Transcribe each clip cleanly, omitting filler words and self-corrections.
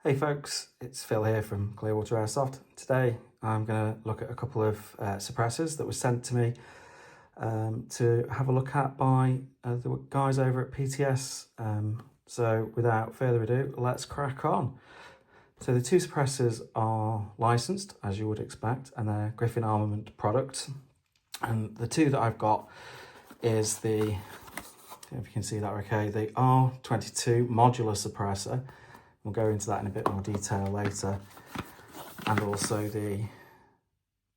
Hey folks, it's Phil here from Clearwater Airsoft. Today I'm going to look at a couple of suppressors that were sent to me to have a look at by the guys over at PTS. So without further ado, let's crack on. So the two suppressors are licensed, as you would expect, and they're Griffin Armament products. And the two that I've got is the, I don't know if you can see that okay, the R22 modular suppressor. We'll go into that in a bit more detail later. And also the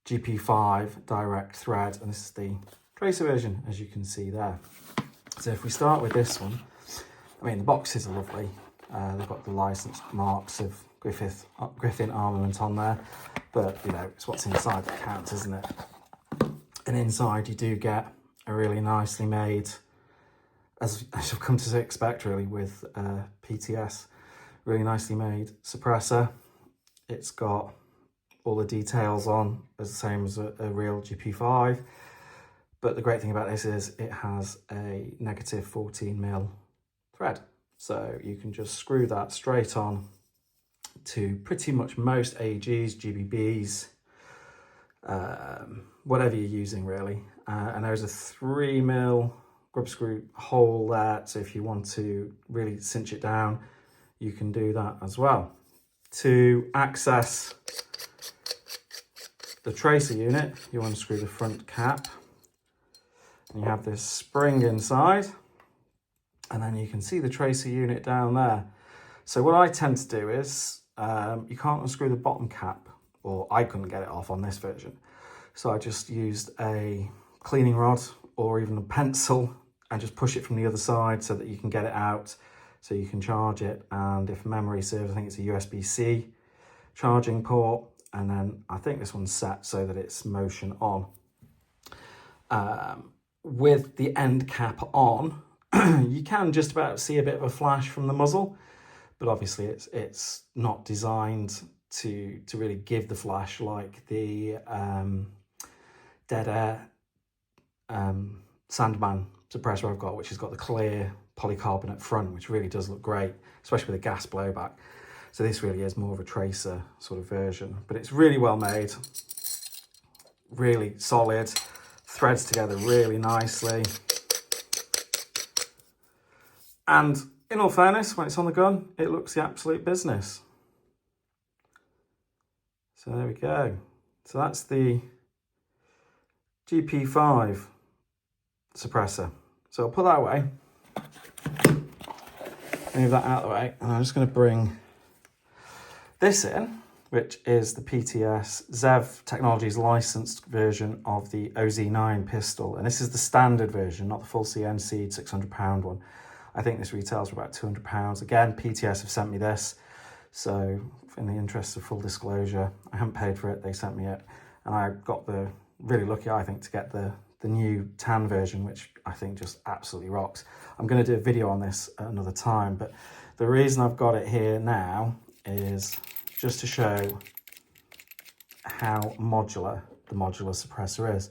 GP5 direct thread, and this is the tracer version, as you can see there. So if we start with this one, I mean, the boxes are lovely. They've got the licensed marks of Griffin Armament on there, but you know, it's what's inside that counts, isn't it? And inside you do get a really nicely made, as you've come to expect really with PTS, really nicely made suppressor. It's got all the details on as the same as a real GP5, but the great thing about this is it has a negative 14mm thread, so you can just screw that straight on to pretty much most AEGs, GBBs, whatever you're using really. And there's a 3mm grub screw hole there, so if you want to really cinch it down, you can do that as well. To access the tracer unit, you unscrew the front cap, and you have this spring inside, and then you can see the tracer unit down there. So what I tend to do is, you can't unscrew the bottom cap, or I couldn't get it off on this version. So I just used a cleaning rod or even a pencil and just push it from the other side so that you can get it out, so you can charge it. And if memory serves, I think it's a USB-C charging port, and then I think this one's set so that it's motion on. With the end cap on, you can just about see a bit of a flash from the muzzle, but obviously it's not designed to really give the flash like the Dead Air Sandman suppressor I've got, which has got the clear polycarbonate front, which really does look great, especially with a gas blowback. So this really is more of a tracer sort of version, but it's really well made, really solid, threads together really nicely. And in all fairness, when it's on the gun, it looks the absolute business. So there we go. So that's the GP5 suppressor. So I'll put that away, move that out of the way, and I'm just going to bring this in, which is the PTS Zev Technologies licensed version of the OZ9 pistol. And this is the standard version, not the full CNC £600 one. I think this retails for about £200. Again, PTS have sent me this. So in the interest of full disclosure, I haven't paid for it, they sent me it. And I got really lucky, I think, to get the new tan version, which I think just absolutely rocks. I'm going to do a video on this at another time, but the reason I've got it here now is just to show how modular the modular suppressor is.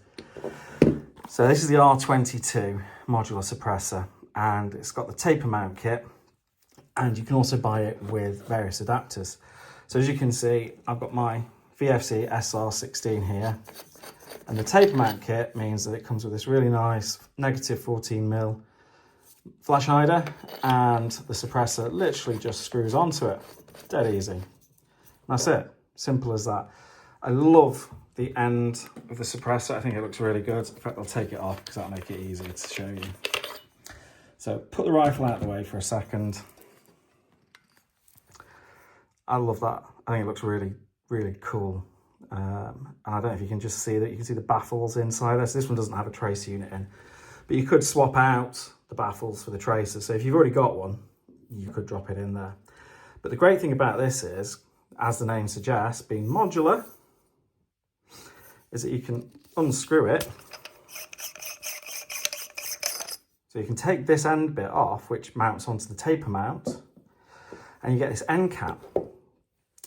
So this is the R22 modular suppressor, and it's got the taper mount kit, and you can also buy it with various adapters. So as you can see, I've got my VFC SR16 here, and the taper mount kit means that it comes with this really nice negative 14mm flash hider, and the suppressor literally just screws onto it. Dead easy. That's it. Simple as that. I love the end of the suppressor. I think it looks really good. In fact, I'll take it off because that'll make it easier to show you. So put the rifle out of the way for a second. I love that. I think it looks really, really cool. And I don't know if you can just see that. You can see the baffles inside this. This one doesn't have a tracer unit in, but you could swap out the baffles for the tracer. So if you've already got one, you could drop it in there. But the great thing about this is, as the name suggests, being modular, is that you can unscrew it. So you can take this end bit off, which mounts onto the taper mount, and you get this end cap.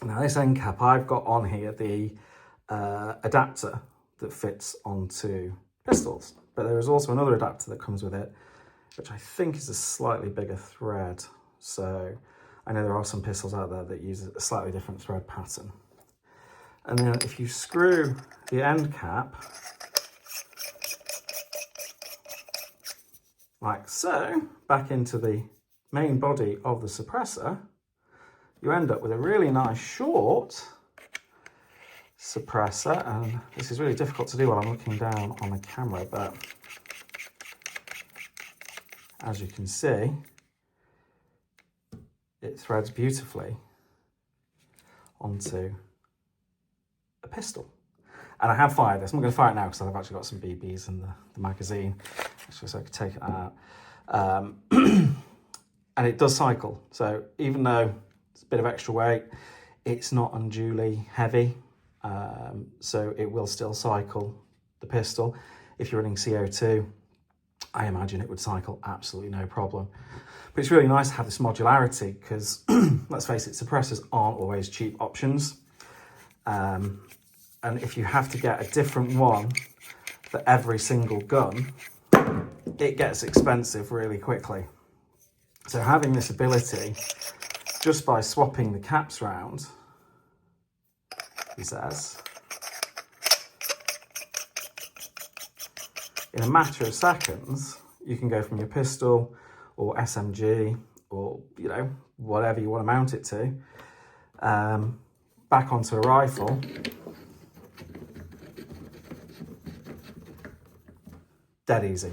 Now this end cap, I've got on here the adapter that fits onto pistols, but there is also another adapter that comes with it, which I think is a slightly bigger thread. So I know there are some pistols out there that use a slightly different thread pattern. And then if you screw the end cap like so, back into the main body of the suppressor, you end up with a really nice short suppressor. And this is really difficult to do while I'm looking down on the camera, but as you can see, it threads beautifully onto a pistol. And I have fired this. I'm not going to fire it now because I've actually got some BBs in the magazine, actually, so I could take it out. And it does cycle. So even though it's a bit of extra weight, it's not unduly heavy. So it will still cycle the pistol. If you're running CO2, I imagine it would cycle absolutely no problem. But it's really nice to have this modularity because, let's face it, suppressors aren't always cheap options. And if you have to get a different one for every single gun, it gets expensive really quickly. So having this ability, just by swapping the caps round, he says, in a matter of seconds, you can go from your pistol or SMG or, you know, whatever you want to mount it to, back onto a rifle. Dead easy.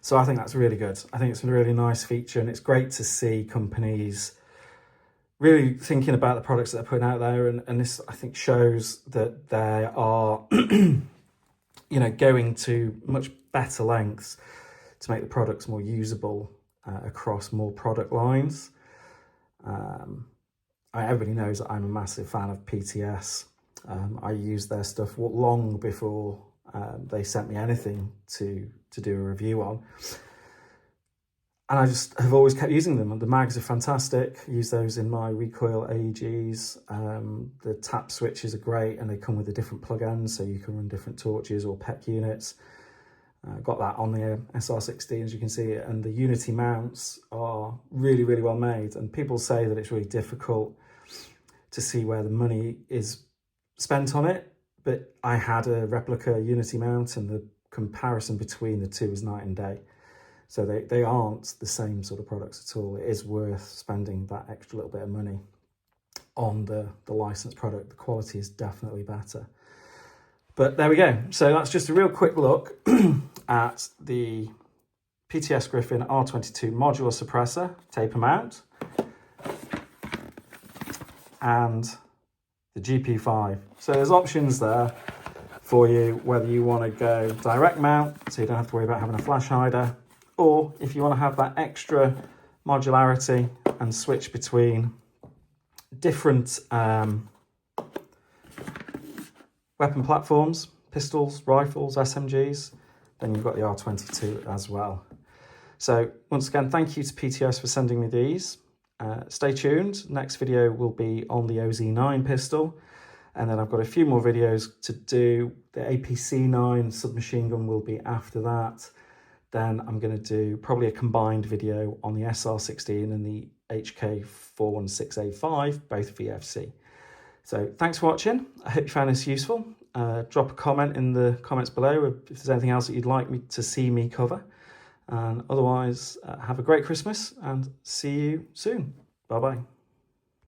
So I think that's really good. I think it's a really nice feature, and it's great to see companies really thinking about the products that they're putting out there. And this, I think, shows that they are, you know, going to much better lengths to make the products more usable across more product lines. Everybody knows that I'm a massive fan of PTS. I used their stuff long before they sent me anything to do a review on. And I just have always kept using them. The mags are fantastic. I use those in my recoil AEGs. The tap switches are great, and they come with a different plug ends, so you can run different torches or PEC units. Got that on the SR16, as you can see, and the Unity mounts are really, really well made. And people say that it's really difficult to see where the money is spent on it, but I had a replica Unity mount, and the comparison between the two is night and day. So they aren't the same sort of products at all. It is worth spending that extra little bit of money on the licensed product. The quality is definitely better. But there we go. So that's just a real quick look at the PTS Griffin R22 modular suppressor, taper mount, and the GP5. So there's options there for you, whether you want to go direct mount, so you don't have to worry about having a flash hider, or if you want to have that extra modularity and switch between different weapon platforms, pistols, rifles, SMGs, then you've got the R22 as well. So once again, thank you to PTS for sending me these. Stay tuned. Next video will be on the OZ9 pistol. And then I've got a few more videos to do. The APC9 submachine gun will be after that. Then I'm going to do probably a combined video on the SR16 and the HK416A5, both VFC. So thanks for watching. I hope you found this useful. Drop a comment in the comments below if there's anything else that you'd like me to see me cover. And otherwise, have a great Christmas and see you soon. Bye-bye.